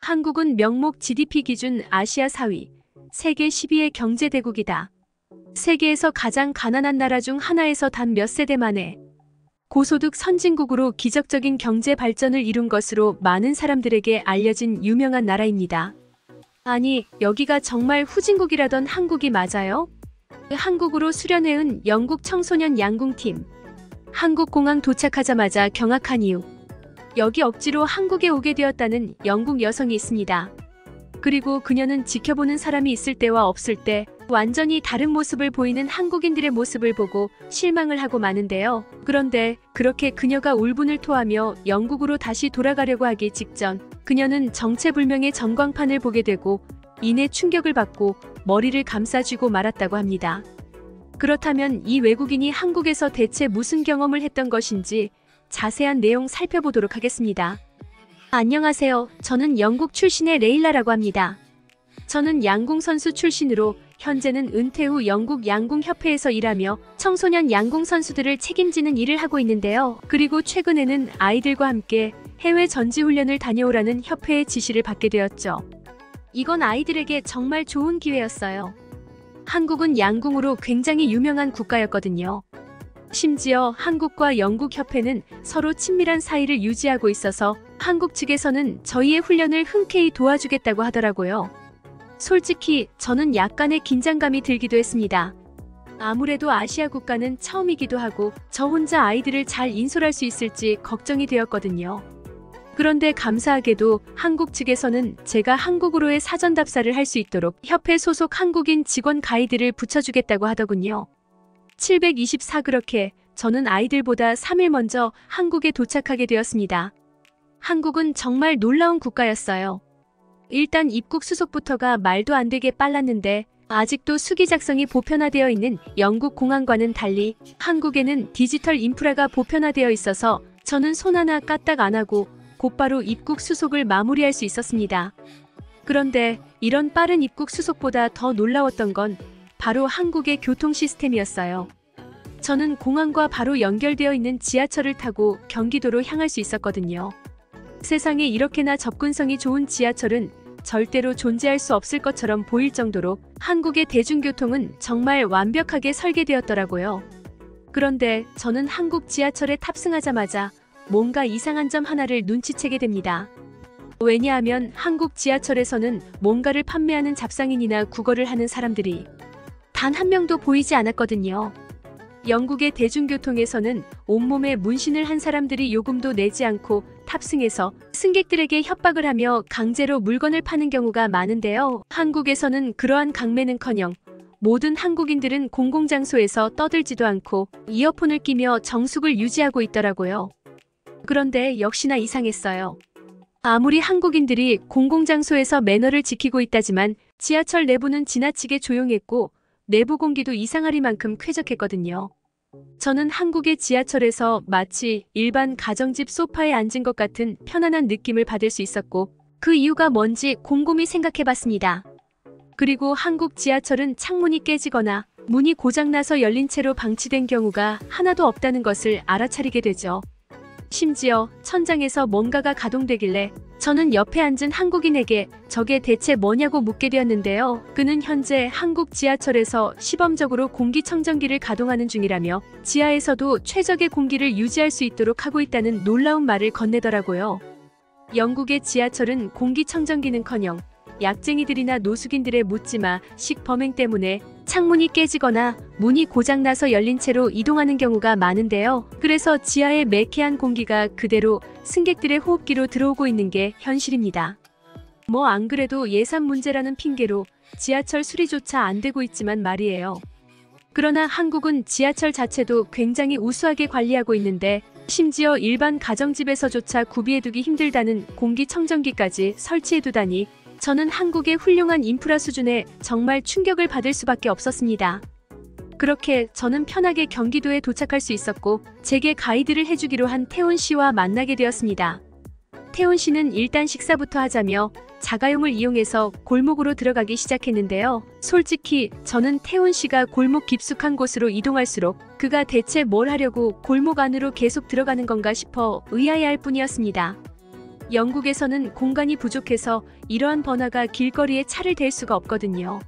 한국은 명목 GDP 기준 아시아 4위, 세계 10위의 경제대국이다. 세계에서 가장 가난한 나라 중 하나에서 단 몇 세대 만에 고소득 선진국으로 기적적인 경제 발전을 이룬 것으로 많은 사람들에게 알려진 유명한 나라입니다. 아니, 여기가 정말 후진국이라던 한국이 맞아요? 한국으로 수련해온 영국 청소년 양궁팀. 한국공항 도착하자마자 경악한 이유. 여기 억지로 한국에 오게 되었다는 영국 여성이 있습니다. 그리고 그녀는 지켜보는 사람이 있을 때와 없을 때 완전히 다른 모습을 보이는 한국인들의 모습을 보고 실망을 하고 마는데요. 그런데 그렇게 그녀가 울분을 토하며 영국으로 다시 돌아가려고 하기 직전 그녀는 정체불명의 전광판을 보게 되고 이내 충격을 받고 머리를 감싸쥐고 말았다고 합니다. 그렇다면 이 외국인이 한국에서 대체 무슨 경험을 했던 것인지 자세한 내용 살펴보도록 하겠습니다. 안녕하세요. 저는 영국 출신의 레일라라고 합니다. 저는 양궁 선수 출신으로 현재는 은퇴 후 영국 양궁협회에서 일하며 청소년 양궁 선수들을 책임지는 일을 하고 있는데요. 그리고 최근에는 아이들과 함께 해외 전지훈련을 다녀오라는 협회의 지시를 받게 되었죠. 이건 아이들에게 정말 좋은 기회였어요. 한국은 양궁으로 굉장히 유명한 국가였거든요. 심지어 한국과 영국 협회는 서로 친밀한 사이를 유지하고 있어서 한국 측에서는 저희의 훈련을 흔쾌히 도와주겠다고 하더라고요. 솔직히 저는 약간의 긴장감이 들기도 했습니다. 아무래도 아시아 국가는 처음이기도 하고 저 혼자 아이들을 잘 인솔할 수 있을지 걱정이 되었거든요. 그런데 감사하게도 한국 측에서는 제가 한국어로의 사전 답사를 할 수 있도록 협회 소속 한국인 직원 가이드를 붙여주겠다고 하더군요. 724 그렇게 저는 아이들보다 3일 먼저 한국에 도착하게 되었습니다. 한국은 정말 놀라운 국가였어요. 일단 입국 수속부터가 말도 안 되게 빨랐는데 아직도 수기 작성이 보편화되어 있는 영국 공항과는 달리 한국에는 디지털 인프라가 보편화되어 있어서 저는 손 하나 까딱 안 하고 곧바로 입국 수속을 마무리할 수 있었습니다. 그런데 이런 빠른 입국 수속보다 더 놀라웠던 건 바로 한국의 교통 시스템이었어요. 저는 공항과 바로 연결되어 있는 지하철을 타고 경기도로 향할 수 있었거든요. 세상에 이렇게나 접근성이 좋은 지하철은 절대로 존재할 수 없을 것처럼 보일 정도로 한국의 대중교통은 정말 완벽하게 설계되었더라고요. 그런데 저는 한국 지하철에 탑승하자마자 뭔가 이상한 점 하나를 눈치채게 됩니다. 왜냐하면 한국 지하철에서는 뭔가를 판매하는 잡상인이나 구걸을 하는 사람들이 단 한 명도 보이지 않았거든요. 영국의 대중교통에서는 온몸에 문신을 한 사람들이 요금도 내지 않고 탑승해서 승객들에게 협박을 하며 강제로 물건을 파는 경우가 많은데요. 한국에서는 그러한 강매는커녕 모든 한국인들은 공공장소에서 떠들지도 않고 이어폰을 끼며 정숙을 유지하고 있더라고요. 그런데 역시나 이상했어요. 아무리 한국인들이 공공장소에서 매너를 지키고 있다지만 지하철 내부는 지나치게 조용했고 내부 공기도 이상하리만큼 쾌적했거든요. 저는 한국의 지하철에서 마치 일반 가정집 소파에 앉은 것 같은 편안한 느낌을 받을 수 있었고 그 이유가 뭔지 곰곰이 생각해봤습니다. 그리고 한국 지하철은 창문이 깨지거나 문이 고장나서 열린 채로 방치된 경우가 하나도 없다는 것을 알아차리게 되죠. 심지어 천장에서 뭔가가 가동되길래 저는 옆에 앉은 한국인에게 저게 대체 뭐냐고 묻게 되었는데요. 그는 현재 한국 지하철에서 시범적으로 공기청정기를 가동하는 중이라며 지하에서도 최적의 공기를 유지할 수 있도록 하고 있다는 놀라운 말을 건네더라고요. 영국의 지하철은 공기청정기는커녕 약쟁이들이나 노숙인들의 묻지마식 범행 때문에 창문이 깨지거나 문이 고장나서 열린 채로 이동하는 경우가 많은데요. 그래서 지하의 매캐한 공기가 그대로 승객들의 호흡기로 들어오고 있는 게 현실입니다. 뭐 안 그래도 예산 문제라는 핑계로 지하철 수리조차 안 되고 있지만 말이에요. 그러나 한국은 지하철 자체도 굉장히 우수하게 관리하고 있는데 심지어 일반 가정집에서조차 구비해두기 힘들다는 공기청정기까지 설치해두다니 저는 한국의 훌륭한 인프라 수준에 정말 충격을 받을 수밖에 없었습니다. 그렇게 저는 편하게 경기도에 도착할 수 있었고 제게 가이드를 해주기로 한 태훈 씨와 만나게 되었습니다. 태훈 씨는 일단 식사부터 하자며 자가용을 이용해서 골목으로 들어가기 시작했는데요. 솔직히 저는 태훈 씨가 골목 깊숙한 곳으로 이동할수록 그가 대체 뭘 하려고 골목 안으로 계속 들어가는 건가 싶어 의아해할 뿐이었습니다. 영국에서는 공간이 부족해서 이러한 버너가 길거리에 차를 댈 수가 없거든요.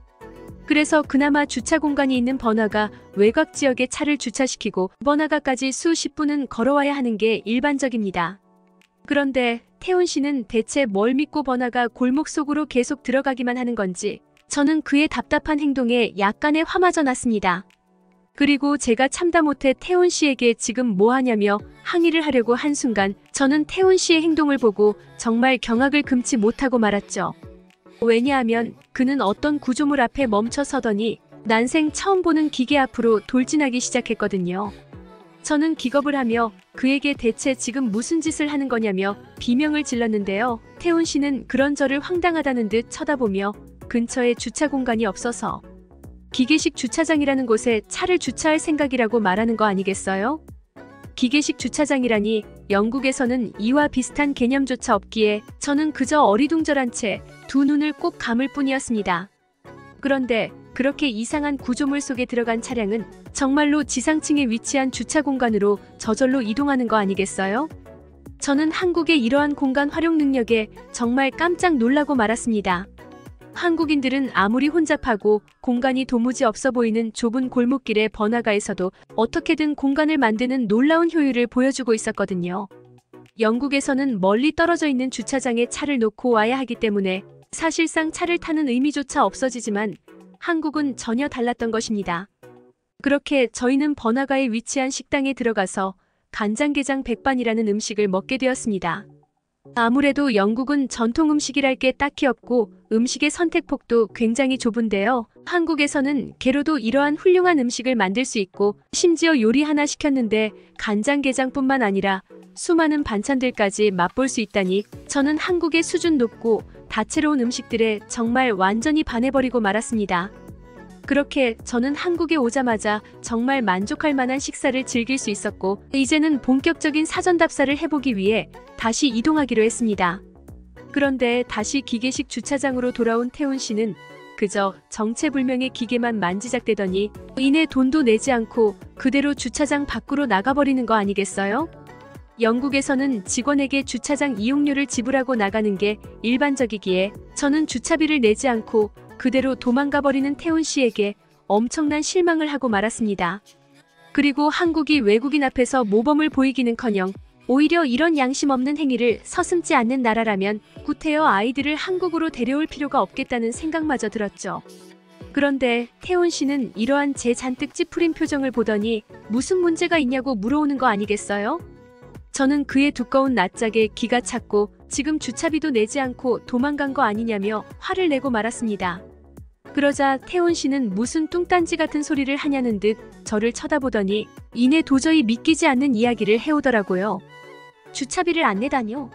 그래서 그나마 주차 공간이 있는 버너가 외곽 지역에 차를 주차시키고 버너가까지 수십 분은 걸어와야 하는 게 일반적입니다. 그런데 태훈 씨는 대체 뭘 믿고 버너가 골목 속으로 계속 들어가기만 하는 건지 저는 그의 답답한 행동에 약간의 화마져 났습니다. 그리고 제가 참다 못해 태훈 씨에게 지금 뭐 하냐며 항의를 하려고 한 순간 저는 태훈 씨의 행동을 보고 정말 경악을 금치 못하고 말았죠. 왜냐하면 그는 어떤 구조물 앞에 멈춰 서더니 난생 처음 보는 기계 앞으로 돌진하기 시작했거든요. 저는 기겁을 하며 그에게 대체 지금 무슨 짓을 하는 거냐며 비명을 질렀는데요. 태훈 씨는 그런 저를 황당하다는 듯 쳐다보며 근처에 주차 공간이 없어서 기계식 주차장이라는 곳에 차를 주차할 생각이라고 말하는 거 아니겠어요? 기계식 주차장이라니 영국에서는 이와 비슷한 개념조차 없기에 저는 그저 어리둥절한 채 두 눈을 꼭 감을 뿐이었습니다. 그런데 그렇게 이상한 구조물 속에 들어간 차량은 정말로 지상층에 위치한 주차 공간으로 저절로 이동하는 거 아니겠어요? 저는 한국의 이러한 공간 활용 능력에 정말 깜짝 놀라고 말았습니다. 한국인들은 아무리 혼잡하고 공간이 도무지 없어 보이는 좁은 골목길의 번화가에서도 어떻게든 공간을 만드는 놀라운 효율을 보여주고 있었거든요. 영국에서는 멀리 떨어져 있는 주차장에 차를 놓고 와야 하기 때문에 사실상 차를 타는 의미조차 없어지지만 한국은 전혀 달랐던 것입니다. 그렇게 저희는 번화가에 위치한 식당에 들어가서 간장게장 백반이라는 음식을 먹게 되었습니다. 아무래도 영국은 전통 음식이랄 게 딱히 없고 음식의 선택폭도 굉장히 좁은데요. 한국에서는 개로도 이러한 훌륭한 음식을 만들 수 있고 심지어 요리 하나 시켰는데 간장게장뿐만 아니라 수많은 반찬들까지 맛볼 수 있다니 저는 한국의 수준 높고 다채로운 음식들에 정말 완전히 반해버리고 말았습니다. 그렇게 저는 한국에 오자마자 정말 만족할 만한 식사를 즐길 수 있었고 이제는 본격적인 사전 답사를 해보기 위해 다시 이동하기로 했습니다. 그런데 다시 기계식 주차장으로 돌아온 태훈 씨는 그저 정체불명의 기계만 만지작대더니 이내 돈도 내지 않고 그대로 주차장 밖으로 나가버리는 거 아니겠어요? 영국에서는 직원에게 주차장 이용료를 지불하고 나가는 게 일반적이기에 저는 주차비를 내지 않고 그대로 도망가버리는 태훈 씨에게 엄청난 실망을 하고 말았습니다. 그리고 한국이 외국인 앞에서 모범을 보이기는커녕 오히려 이런 양심 없는 행위를 서슴지 않는 나라라면 구태여 아이들을 한국으로 데려올 필요가 없겠다는 생각마저 들었죠. 그런데 태훈 씨는 이러한 제 잔뜩 찌푸린 표정을 보더니 무슨 문제가 있냐고 물어오는 거 아니겠어요? 저는 그의 두꺼운 낯짝에 기가 찼고 지금 주차비도 내지 않고 도망간 거 아니냐며 화를 내고 말았습니다. 그러자 태훈 씨는 무슨 뚱딴지 같은 소리를 하냐는 듯 저를 쳐다보더니 이내 도저히 믿기지 않는 이야기를 해오더라고요. 주차비를 안 내다뇨.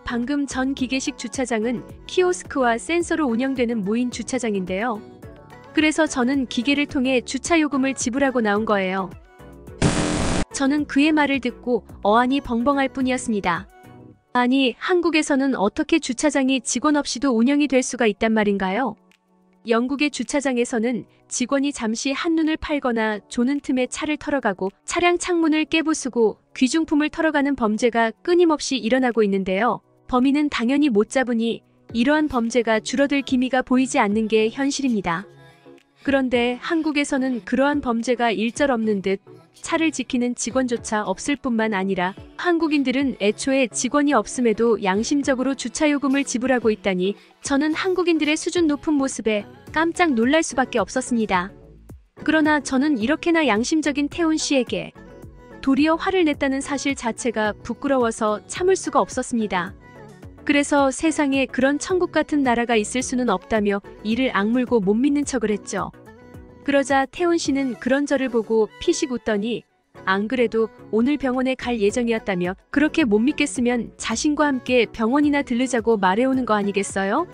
방금 전 기계식 주차장은 키오스크와 센서로 운영되는 무인 주차장인데요. 그래서 저는 기계를 통해 주차 요금을 지불하고 나온 거예요. 저는 그의 말을 듣고 어안이 벙벙할 뿐이었습니다. 아니, 한국에서는 어떻게 주차장이 직원 없이도 운영이 될 수가 있단 말인가요? 영국의 주차장에서는 직원이 잠시 한눈을 팔거나 조는 틈에 차를 털어가고 차량 창문을 깨부수고 귀중품을 털어가는 범죄가 끊임없이 일어나고 있는데요. 범인은 당연히 못 잡으니 이러한 범죄가 줄어들 기미가 보이지 않는 게 현실입니다. 그런데 한국에서는 그러한 범죄가 일절 없는 듯 차를 지키는 직원조차 없을 뿐만 아니라 한국인들은 애초에 직원이 없음에도 양심적으로 주차요금을 지불하고 있다니 저는 한국인들의 수준 높은 모습에 깜짝 놀랄 수밖에 없었습니다. 그러나 저는 이렇게나 양심적인 태훈 씨에게 도리어 화를 냈다는 사실 자체가 부끄러워서 참을 수가 없었습니다. 그래서 세상에 그런 천국 같은 나라가 있을 수는 없다며 이를 악물고 못 믿는 척을 했죠. 그러자 태훈 씨는 그런 저를 보고 피식 웃더니 안 그래도 오늘 병원에 갈 예정이었다며 그렇게 못 믿겠으면 자신과 함께 병원이나 들르자고 말해오는 거 아니겠어요?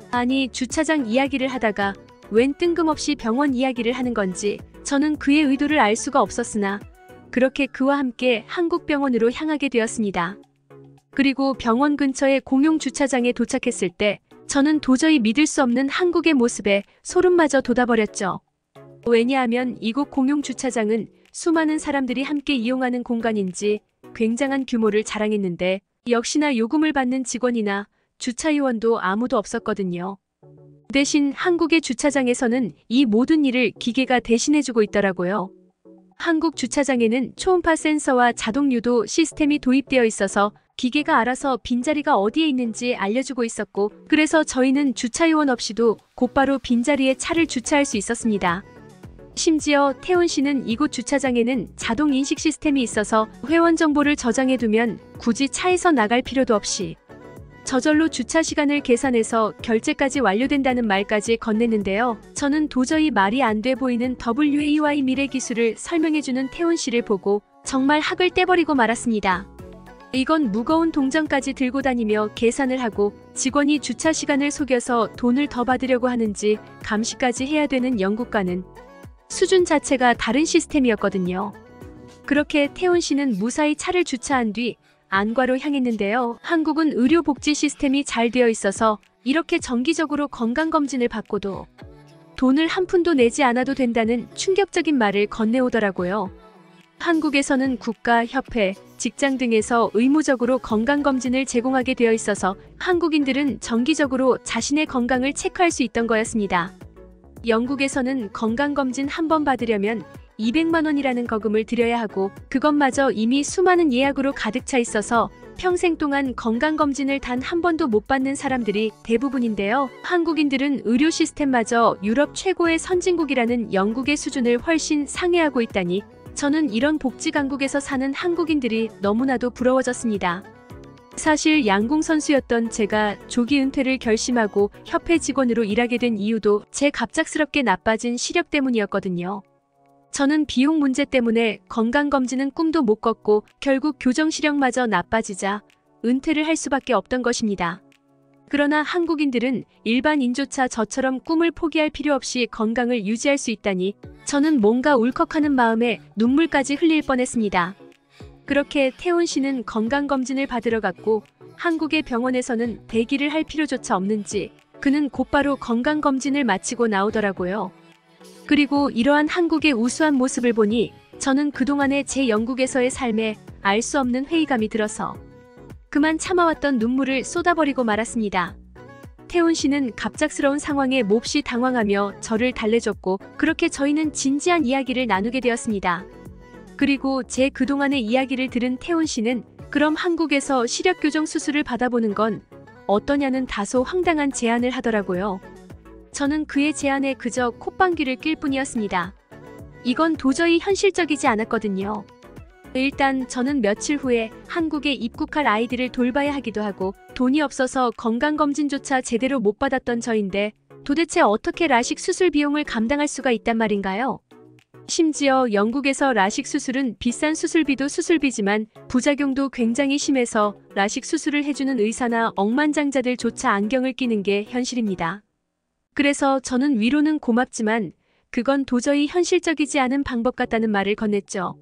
아니, 주차장 이야기를 하다가 웬 뜬금없이 병원 이야기를 하는 건지 저는 그의 의도를 알 수가 없었으나 그렇게 그와 함께 한국 병원으로 향하게 되었습니다. 그리고 병원 근처의 공용 주차장에 도착했을 때 저는 도저히 믿을 수 없는 한국의 모습에 소름마저 돋아버렸죠. 왜냐하면 이곳 공용 주차장은 수많은 사람들이 함께 이용하는 공간인지 굉장한 규모를 자랑했는데 역시나 요금을 받는 직원이나 주차요원도 아무도 없었거든요. 대신 한국의 주차장에서는 이 모든 일을 기계가 대신해주고 있더라고요. 한국 주차장에는 초음파 센서와 자동 유도 시스템이 도입되어 있어서 기계가 알아서 빈자리가 어디에 있는지 알려주고 있었고, 그래서 저희는 주차요원 없이도 곧바로 빈자리에 차를 주차할 수 있었습니다. 심지어 태훈 씨는 이곳 주차장에는 자동 인식 시스템이 있어서 회원 정보를 저장해두면 굳이 차에서 나갈 필요도 없이 저절로 주차 시간을 계산해서 결제까지 완료된다는 말까지 건넸는데요. 저는 도저히 말이 안 돼 보이는 WAY 미래 기술을 설명해주는 태훈 씨를 보고 정말 학을 떼버리고 말았습니다. 이건 무거운 동전까지 들고 다니며 계산을 하고 직원이 주차 시간을 속여서 돈을 더 받으려고 하는지 감시까지 해야 되는 영국과는 수준 자체가 다른 시스템이었거든요. 그렇게 태훈 씨는 무사히 차를 주차한 뒤 안과로 향했는데요. 한국은 의료복지 시스템이 잘 되어 있어서 이렇게 정기적으로 건강검진을 받고도 돈을 한 푼도 내지 않아도 된다는 충격적인 말을 건네오더라고요. 한국에서는 국가, 협회, 직장 등에서 의무적으로 건강검진을 제공하게 되어 있어서 한국인들은 정기적으로 자신의 건강을 체크할 수 있던 거였습니다. 영국에서는 건강검진 한 번 받으려면 200만 원이라는 거금을 들여야 하고 그것마저 이미 수많은 예약으로 가득 차 있어서 평생 동안 건강검진을 단 한 번도 못 받는 사람들이 대부분인데요. 한국인들은 의료 시스템마저 유럽 최고의 선진국이라는 영국의 수준을 훨씬 상회하고 있다니 저는 이런 복지 강국에서 사는 한국인들이 너무나도 부러워졌습니다. 사실 양궁 선수였던 제가 조기 은퇴를 결심하고 협회 직원으로 일하게 된 이유도 제 갑작스럽게 나빠진 시력 때문이었거든요. 저는 비용 문제 때문에 건강검진은 꿈도 못 꿨고 결국 교정시력마저 나빠지자 은퇴를 할 수밖에 없던 것입니다. 그러나 한국인들은 일반인조차 저처럼 꿈을 포기할 필요 없이 건강을 유지할 수 있다니 저는 뭔가 울컥하는 마음에 눈물까지 흘릴 뻔했습니다. 그렇게 태훈 씨는 건강검진을 받으러 갔고 한국의 병원에서는 대기를 할 필요조차 없는지 그는 곧바로 건강검진을 마치고 나오더라고요. 그리고 이러한 한국의 우수한 모습을 보니 저는 그동안의 제 영국에서의 삶에 알 수 없는 회의감이 들어서 그만 참아왔던 눈물을 쏟아버리고 말았습니다. 태훈 씨는 갑작스러운 상황에 몹시 당황하며 저를 달래줬고 그렇게 저희는 진지한 이야기를 나누게 되었습니다. 그리고 제 그동안의 이야기를 들은 태훈 씨는 그럼 한국에서 시력교정 수술을 받아보는 건 어떠냐는 다소 황당한 제안을 하더라고요. 저는 그의 제안에 그저 콧방귀를 낄 뿐이었습니다. 이건 도저히 현실적이지 않았거든요. 일단 저는 며칠 후에 한국에 입국할 아이들을 돌봐야 하기도 하고 돈이 없어서 건강검진조차 제대로 못 받았던 저인데 도대체 어떻게 라식 수술 비용을 감당할 수가 있단 말인가요? 심지어 영국에서 라식 수술은 비싼 수술비도 수술비지만 부작용도 굉장히 심해서 라식 수술을 해주는 의사나 억만장자들조차 안경을 끼는 게 현실입니다. 그래서 저는 위로는 고맙지만 그건 도저히 현실적이지 않은 방법 같다는 말을 건넸죠.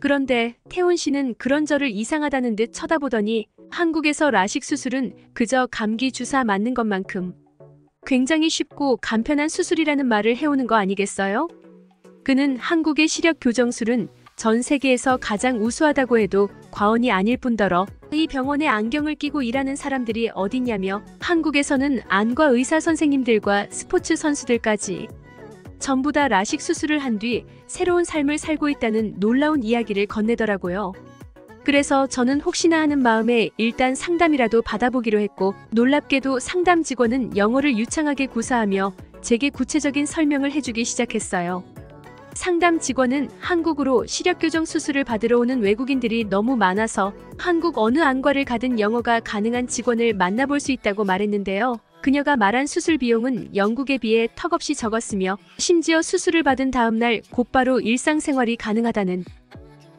그런데 태훈 씨는 그런 저를 이상하다는 듯 쳐다보더니 한국에서 라식 수술은 그저 감기 주사 맞는 것만큼 굉장히 쉽고 간편한 수술이라는 말을 해오는 거 아니겠어요? 그는 한국의 시력 교정술은 전 세계에서 가장 우수하다고 해도 과언이 아닐 뿐더러 이 병원에 안경을 끼고 일하는 사람들이 어딨냐며 한국에서는 안과 의사 선생님들과 스포츠 선수들까지 전부 다 라식 수술을 한 뒤 새로운 삶을 살고 있다는 놀라운 이야기를 건네더라고요. 그래서 저는 혹시나 하는 마음에 일단 상담이라도 받아보기로 했고 놀랍게도 상담 직원은 영어를 유창하게 구사하며 제게 구체적인 설명을 해주기 시작했어요. 상담 직원은 한국으로 시력교정 수술을 받으러 오는 외국인들이 너무 많아서 한국 어느 안과를 가든 영어가 가능한 직원을 만나볼 수 있다고 말했는데요. 그녀가 말한 수술 비용은 영국에 비해 턱없이 적었으며 심지어 수술을 받은 다음 날 곧바로 일상생활이 가능하다는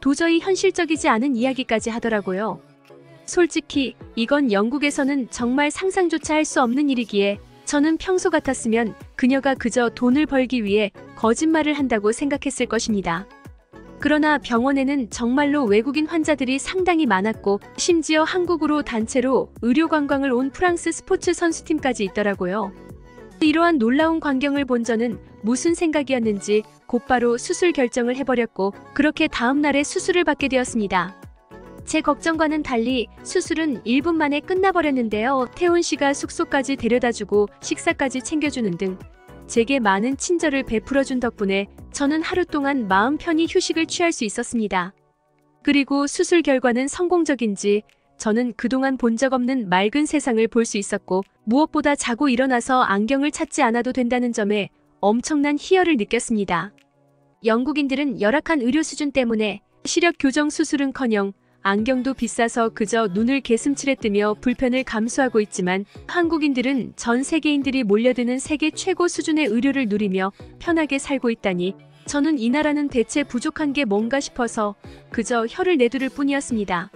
도저히 현실적이지 않은 이야기까지 하더라고요. 솔직히 이건 영국에서는 정말 상상조차 할 수 없는 일이기에 저는 평소 같았으면 그녀가 그저 돈을 벌기 위해 거짓말을 한다고 생각했을 것입니다. 그러나 병원에는 정말로 외국인 환자들이 상당히 많았고 심지어 한국으로 단체로 의료 관광을 온 프랑스 스포츠 선수팀까지 있더라고요. 이러한 놀라운 광경을 본 저는 무슨 생각이었는지 곧바로 수술 결정을 해버렸고 그렇게 다음 날에 수술을 받게 되었습니다. 제 걱정과는 달리 수술은 1분 만에 끝나버렸는데요. 태훈 씨가 숙소까지 데려다주고 식사까지 챙겨주는 등 제게 많은 친절을 베풀어준 덕분에 저는 하루 동안 마음 편히 휴식을 취할 수 있었습니다. 그리고 수술 결과는 성공적인지 저는 그동안 본 적 없는 맑은 세상을 볼 수 있었고, 무엇보다 자고 일어나서 안경을 찾지 않아도 된다는 점에 엄청난 희열을 느꼈습니다. 영국인들은 열악한 의료 수준 때문에 시력 교정 수술은커녕 안경도 비싸서 그저 눈을 개슴츠레 뜨며 불편을 감수하고 있지만, 한국인들은 전 세계인들이 몰려드는 세계 최고 수준의 의료를 누리며 편하게 살고 있다니, 저는 이 나라는 대체 부족한 게 뭔가 싶어서 그저 혀를 내두를 뿐이었습니다.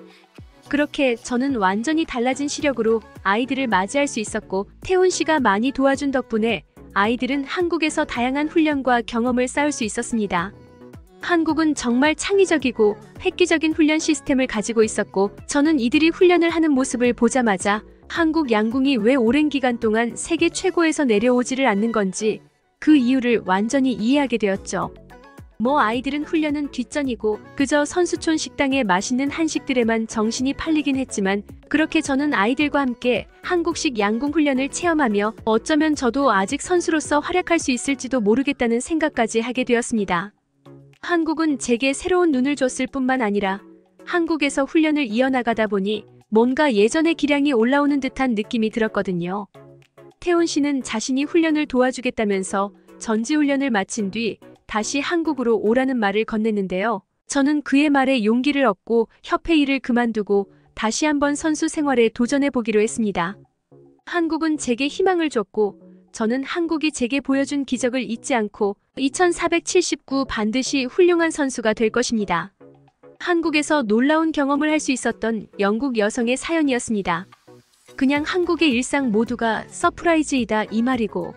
그렇게 저는 완전히 달라진 시력으로 아이들을 맞이할 수 있었고, 태훈 씨가 많이 도와준 덕분에 아이들은 한국에서 다양한 훈련과 경험을 쌓을 수 있었습니다. 한국은 정말 창의적이고 획기적인 훈련 시스템을 가지고 있었고, 저는 이들이 훈련을 하는 모습을 보자마자 한국 양궁이 왜 오랜 기간 동안 세계 최고에서 내려오지를 않는 건지 그 이유를 완전히 이해하게 되었죠. 아이들은 훈련은 뒷전이고 그저 선수촌 식당의 맛있는 한식들에만 정신이 팔리긴 했지만, 그렇게 저는 아이들과 함께 한국식 양궁 훈련을 체험하며 어쩌면 저도 아직 선수로서 활약할 수 있을지도 모르겠다는 생각까지 하게 되었습니다. 한국은 제게 새로운 눈을 줬을 뿐만 아니라 한국에서 훈련을 이어나가다 보니 뭔가 예전의 기량이 올라오는 듯한 느낌이 들었거든요. 태훈 씨는 자신이 훈련을 도와주겠다면서 전지훈련을 마친 뒤 다시 한국으로 오라는 말을 건넸는데요. 저는 그의 말에 용기를 얻고 협회 일을 그만두고 다시 한번 선수 생활에 도전해보기로 했습니다. 한국은 제게 희망을 줬고, 저는 한국이 제게 보여준 기적을 잊지 않고 2479 반드시 훌륭한 선수가 될 것입니다. 한국에서 놀라운 경험을 할 수 있었던 영국 여성의 사연이었습니다. 그냥 한국의 일상 모두가 서프라이즈이다 이 말이고,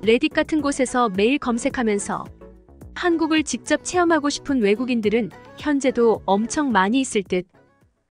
레딧 같은 곳에서 매일 검색하면서 한국을 직접 체험하고 싶은 외국인들은 현재도 엄청 많이 있을 듯.